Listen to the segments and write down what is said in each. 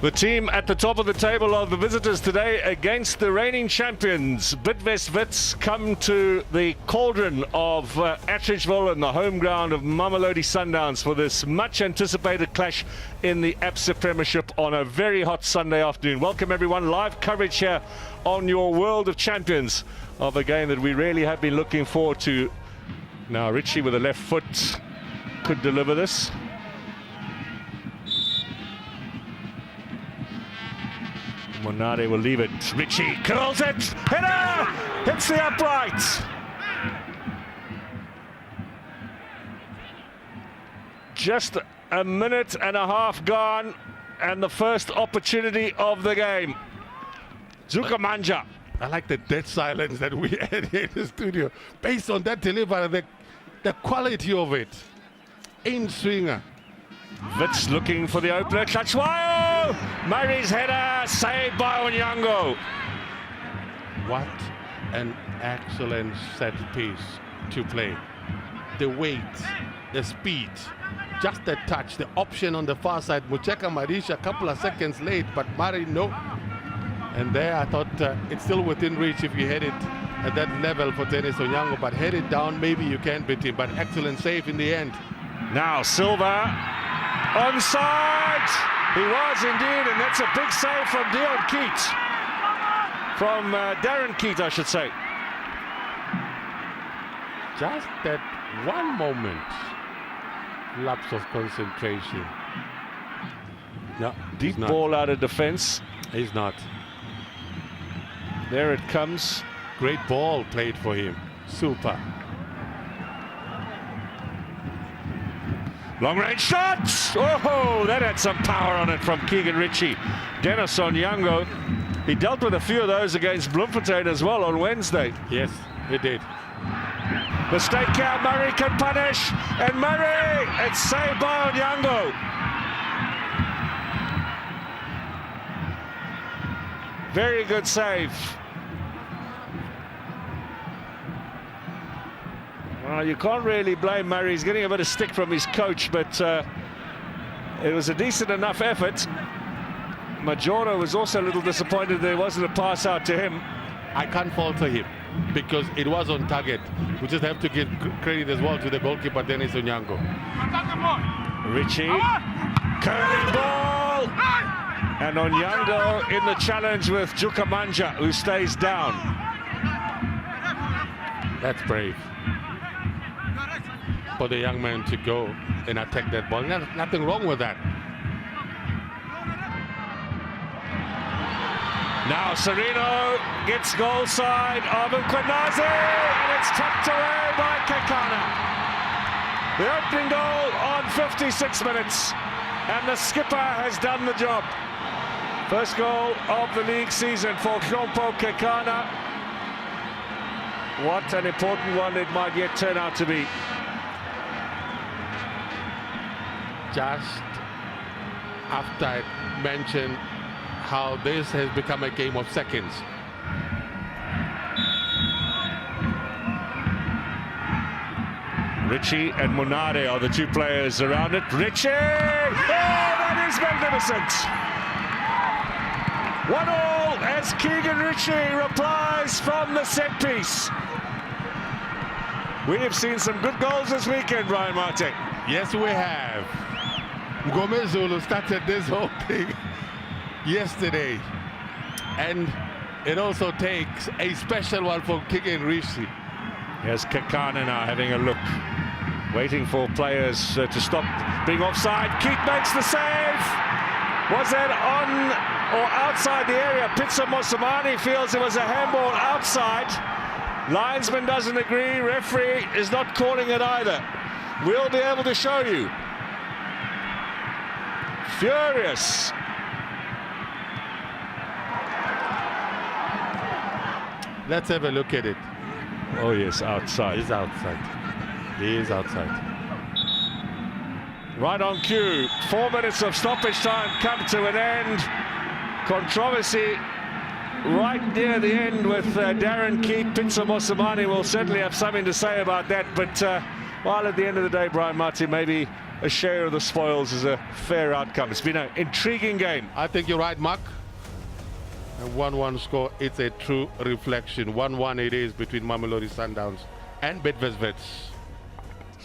The team at the top of the table are the visitors today against the reigning champions. Bidvest Wits come to the cauldron of Atteridgeville and the home ground of Mamelodi Sundowns for this much anticipated clash in the ABSA Premiership on a very hot Sunday afternoon. Welcome everyone, live coverage here on your World of Champions of a game that we really have been looking forward to. Now Richie with a left foot could deliver this. Monade will leave it. Richie curls it. Header! Hits the upright. Just a minute and a half gone, and the first opportunity of the game. Zukamanja. I like the dead silence that we had here in the studio. Based on that delivery, the quality of it. In swinger. Wits looking for the opener. Tlatswayo! Murray's header, saved by Onyango. What an excellent set piece to play. The weight, the speed, just the touch, the option on the far side. Mucheka Marisha a couple of seconds late, but Murray, no. And there I thought it's still within reach if you hit it at that level for Dennis Onyango, but head it down, maybe you can beat him, but excellent save in the end. Now Silva. Onside! He was indeed, and that's a big save from Dion Keat. From Darren Keat, I should say. Just that one moment. Lapse of concentration. No, deep ball out of defense. He's not. There it comes. Great ball played for him. Super. Long range shot! Oh, that had some power on it from Keegan Ritchie. Dennis Onyango, he dealt with a few of those against Bloemfontein as well on Wednesday. Yes, he did. Mistake here, Murray can punish, and Murray, it's saved by Onyango. Very good save. Well, you can't really blame Murray. He's getting a bit of stick from his coach, but it was a decent enough effort. Majoro was also a little disappointed there wasn't a pass out to him. I can't falter him because it was on target. We just have to give credit as well to the goalkeeper, Dennis Onyango. Richie, curling ball, and Onyango in the challenge with Zukamanja, who stays down. That's brave. For the young man to go and attack that ball. Nothing wrong with that. Now Sereno gets goal side of Mkwanazi, and it's tucked away by Kekana. The opening goal on 56 minutes, and the skipper has done the job. First goal of the league season for Hlompo Kekana. What an important one it might yet turn out to be. Just after I mentioned how this has become a game of seconds. Richie and Monade are the two players around it. Richie! Oh, that is magnificent! 1-1 as Keegan Ritchie replies from the set piece. We have seen some good goals this weekend, Brian Marte. Yes, we have. Ngomezulu started this whole thing yesterday, and it also takes a special one for Keegan Ritchie. Here's Kekana now having a look, waiting for players to stop being offside. Keat makes the save. Was that on or outside the area? Pitsa Mosamani feels it was a handball outside. Linesman doesn't agree. Referee is not calling it either. We'll be able to show you. Furious. Let's have a look at it. Oh yes, outside. He's outside. He is outside. Right on cue. 4 minutes of stoppage time come to an end. Controversy right near the end with Darren Keat. Pitsa Mosamani will certainly have something to say about that, but while at the end of the day, Brian Marte, maybe a share of the spoils is a fair outcome. It's been an intriguing game. I think you're right, Mark. A 1-1 score, it's a true reflection. 1-1 it is between Mamelodi Sundowns and Bidvest Wits.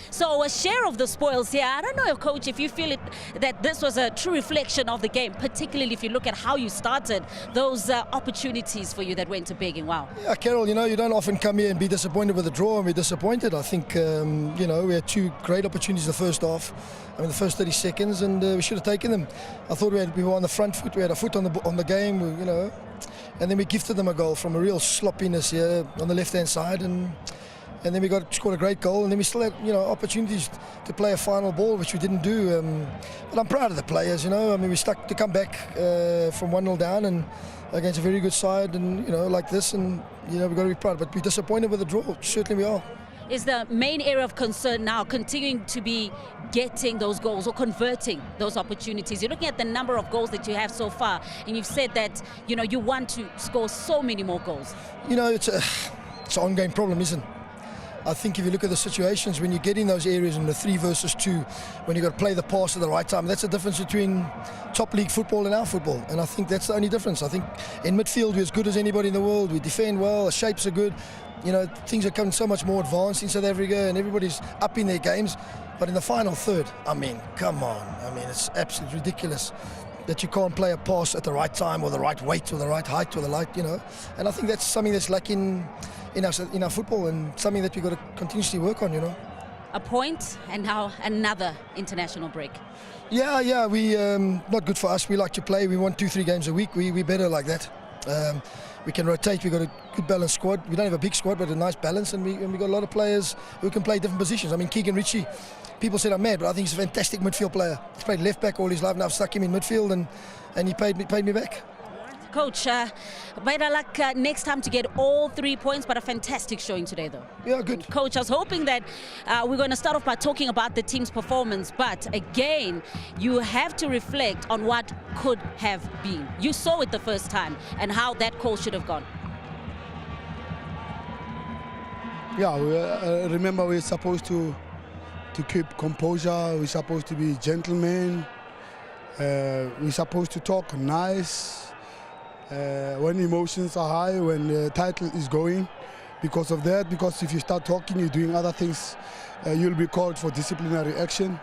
So a share of the spoils here. I don't know, Coach, if you feel that this was a true reflection of the game, particularly if you look at how you started, those opportunities for you that went to begging. Wow. Yeah, Carol, you don't often come here and be disappointed with a draw, and we're disappointed. I think, we had two great opportunities the first half, the first 30 seconds, and we should have taken them. I thought we were on the front foot, we had a foot on the game, and then we gifted them a goal from a real sloppiness here on the left-hand side, and then we scored a great goal, and then we still had opportunities to play a final ball, which we didn't do. But I'm proud of the players. We stuck to come back from 1-0 down and against a very good side, and like this, and we've got to be proud. But we're disappointed with the draw. Certainly we are. Is the main area of concern now continuing to be getting those goals or converting those opportunities? You're looking at the number of goals that you have so far, and you've said that you want to score so many more goals. It's an ongoing problem, isn't it? I think if you look at the situations, when you get in those areas in the 3 versus 2, when you've got to play the pass at the right time, that's the difference between top league football and our football. And I think that's the only difference. I think in midfield, we're as good as anybody in the world. We defend well, the shapes are good. Things are coming so much more advanced in South Africa, and everybody's up in their games. But in the final third, come on. It's absolutely ridiculous that you can't play a pass at the right time, or the right weight, or the right height, or the light, And I think that's something that's lacking in our football, and something that we've got to continuously work on, A point, and now another international break. Yeah, we not good for us. We like to play. We want 2-3 games a week. We better like that. We can rotate. We've got a good balanced squad. We don't have a big squad, but a nice balance, and we've got a lot of players who can play different positions. Keegan Ritchie, people said I'm mad, but I think he's a fantastic midfield player. He's played left back all his life. Now I've stuck him in midfield, and he paid me back. Coach, better luck next time to get all 3 points, but a fantastic showing today, though. Yeah, good. And Coach, I was hoping that we're going to start off by talking about the team's performance, but again, you have to reflect on what could have been. You saw it the first time and how that call should have gone. Yeah, remember we're supposed to keep composure, we're supposed to be gentlemen, we're supposed to talk nice. When emotions are high, when the title is going, because if you start talking, you're doing other things, you'll be called for disciplinary action.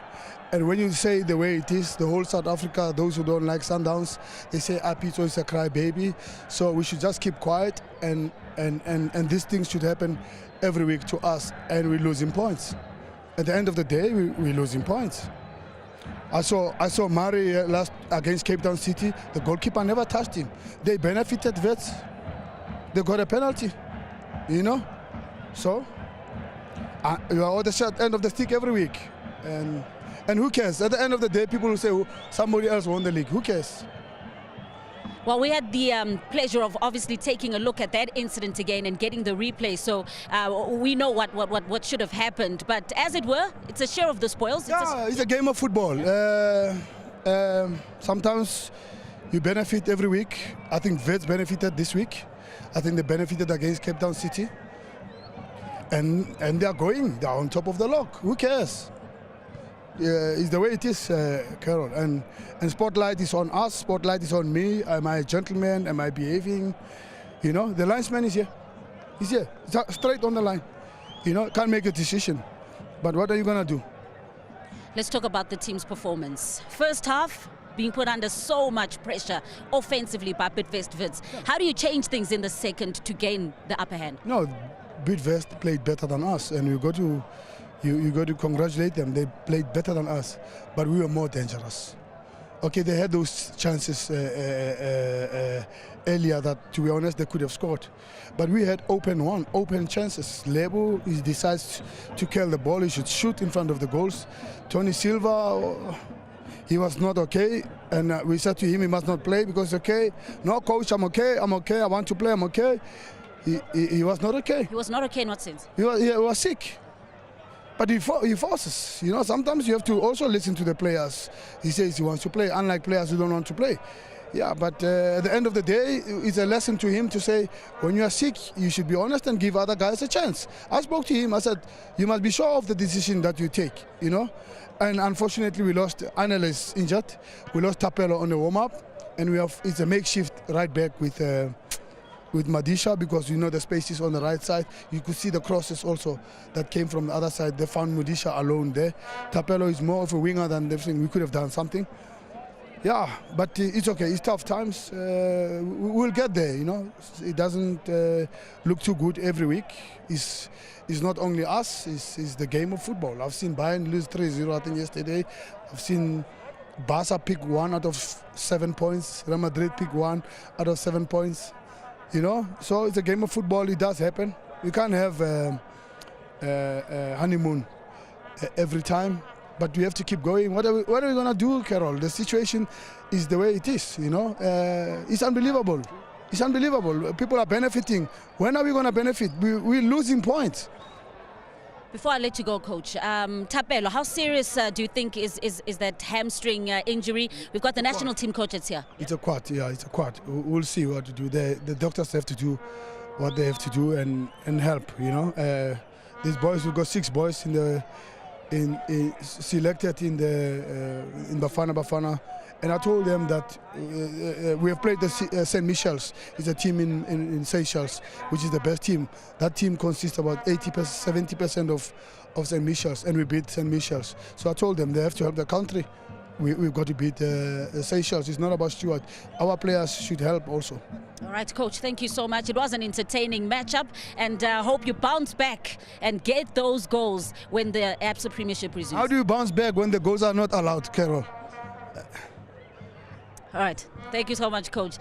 And when you say the way it is, the whole South Africa, those who don't like Sundowns, they say Apito is a crybaby. So we should just keep quiet, and these things should happen every week to us, and we're losing points. At the end of the day, we're losing points. I saw Murray last against Cape Town City. The goalkeeper never touched him. They benefited Wits. They got a penalty, So you are at the end of the stick every week, and who cares? At the end of the day, people will say, oh, somebody else won the league. Who cares? Well, we had the pleasure of obviously taking a look at that incident again and getting the replay, so we know what should have happened. But as it were, it's a share of the spoils. It's a game of football. Sometimes you benefit every week. I think Wits benefited this week. I think they benefited against Cape Town City. And they're on top of the log. Who cares? It's the way it is, Carol. And spotlight is on us, spotlight is on me. Am I a gentleman? Am I behaving? The linesman is here. He's here, straight on the line. Can't make a decision. But what are you going to do? Let's talk about the team's performance. First half, being put under so much pressure offensively by Bidvest Wits. How do you change things in the second to gain the upper hand? No, Bidvest played better than us, and you got to congratulate them. They played better than us, but we were more dangerous. Okay, they had those chances earlier that, to be honest, they could have scored. But we had open chances. Lebo, he decides to kill the ball. He should shoot in front of the goals. Tony Silva, he was not okay. And we said to him, he must not play because, okay, no, coach, I'm okay, I want to play, I'm okay. He was not okay. He was not okay in what sense? He was sick. But he forces. Sometimes you have to also listen to the players. He says he wants to play, unlike players who don't want to play. Yeah, but at the end of the day, it's a lesson to him to say, when you are sick, you should be honest and give other guys a chance. I spoke to him, I said, you must be sure of the decision that you take, you know. And unfortunately, we lost, Anel is injured, we lost Tapelo on the warm-up, and it's a makeshift right back with Madisha, because you know the space is on the right side. You could see the crosses also that came from the other side. They found Madisha alone there. Tapelo is more of a winger than everything. We could have done something. Yeah, but it's okay. It's tough times. We'll get there, you know. It doesn't look too good every week. It's not only us, it's the game of football. I've seen Bayern lose 3-0, I think, yesterday. I've seen Barca pick 1 out of 7 points. Real Madrid pick 1 out of 7 points. You know, so it's a game of football. It does happen. You can't have a honeymoon every time. But we have to keep going. What are we going to do, Carol? The situation is the way it is, you know. It's unbelievable. It's unbelievable. People are benefiting. When are we going to benefit? We're losing points. Before I let you go, Coach, Tapelo, how serious do you think is that hamstring injury? We've got the national team coaches here. It's a quad, yeah, it's a quad. We'll see what to do. The doctors have to do what they have to do and help, you know. These boys, we've got 6 boys selected in Bafana, and I told them that we have played the St. Michel's. It's a team in Seychelles, which is the best team. That team consists about 70% of St. Michel's, and we beat St. Michel's. So I told them they have to help the country. We've got to beat Seychelles. It's not about Stuart. Our players should help also. All right, Coach, thank you so much. It was an entertaining matchup, and I hope you bounce back and get those goals when the ABSA Premiership resumes. How do you bounce back when the goals are not allowed, Carol? All right, thank you so much, Coach.